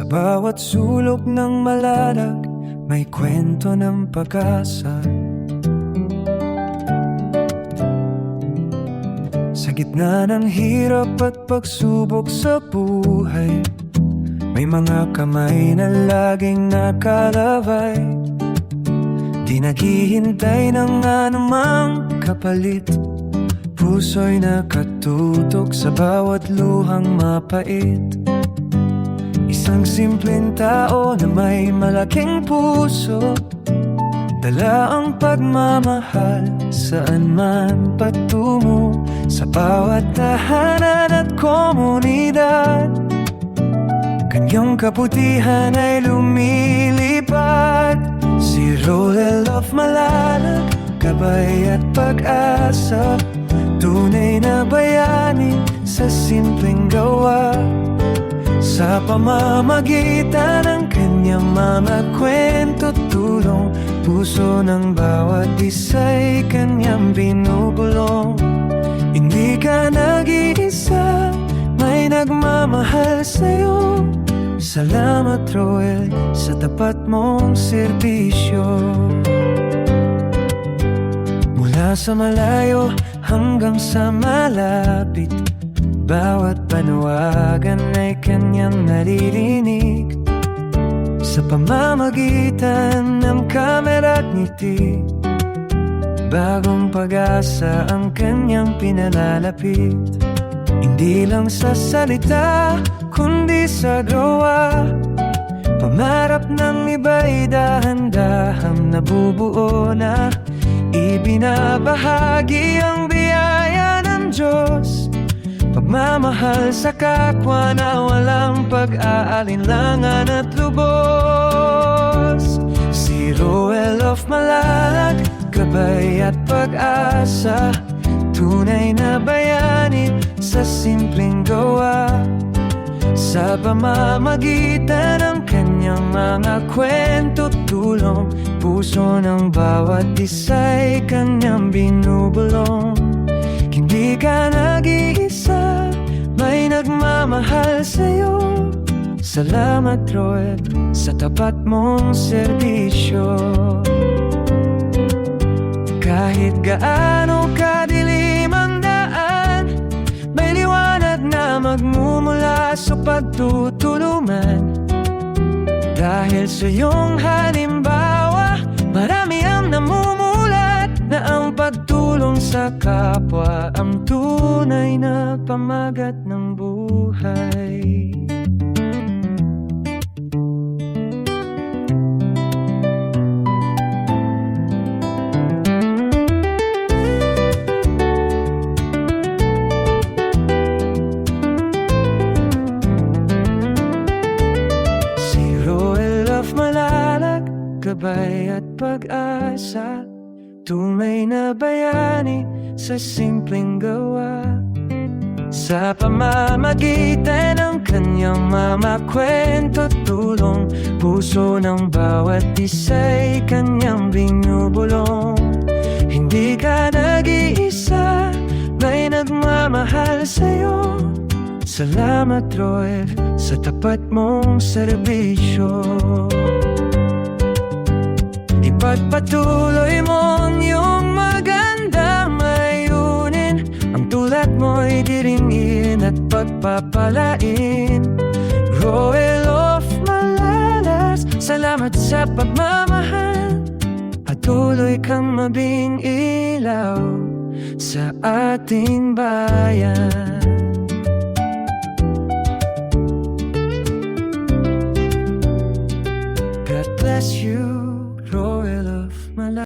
bawat sulok ng malalag, may kwento ng pag-asa. Sa gitna ng hirap at pagsubok sa buhay, may mga kamay na laging nakalabay. Di naghihintay ng anumang kapalit, puso'y nakatutok sa bawat luhang mapait. Isang simpleng tao na may malaking puso, dala ang pagmamahal saan man patungo, sa bawat tahanan at komunidad. Kanyang kabutihan ay lumilipad. Si Roel of Malalag, gabay at pag-asa, tunay na bayani sa simpleng gawa. Sa pamamagitan ng kanyang mga kwento, tulong, puso ng bawat isa'y kanyang binubulong. Hindi ka nag-iisa, may nagmamahal sa'yo. Salamat Roel sa tapat mong serbisyo. Mula sa malayo hanggang sa malapit, bawat panawagan ay kanyang naririnig. Sa pamamagitan ng kamera at ngiti, bagong pag-asa ang kanyang pinalalapit. Hindi lang sa salita, kundi sa gawa. Pamarap ng iba'y dahan-dahang nabubuo na, ibinabahagi ang biyaya ng Diyos. Pagmamahal sa kapwa na walang pag-aalinlangan at lubos. Si Roel of Malalag, gabay at pag-asa, tunay na bayani sa simpleng gawa. Sa pamamagitan ng kanyang mga kwento, tulong, puso ng bawat isa'y kanyang binubulong. Hindi ka nag-iisa, may nagmamahal sa'yo. Salamat Roel sa tapat mong serbisyo. Kahit gaano kadilim ang daan, may liwanag na magmumula sa pagtutulungan. Dahil sa iyong halimbawa, marami ang namumulat na ang pagtulong sa kapwa ang tunay na pamagat ng buhay. Gabay at pag-asa, tunay na bayani sa simpleng gawa. Sa pamamagitan ng kanyang mga kwento, tulong, puso ng bawat isa'y kanyang binubulong. Hindi ka nag-iisa, may nagmamahal sa'yo. Salamat Roel sa tapat mong serbisyo. Ipagpatuloy mo ang iyong magandang layunin, ang tulad mo'y diringin at pagpapalain. Roel of Malalag, salamat sa pagmamahal, patuloy kang mabing ilaw sa ating bayan.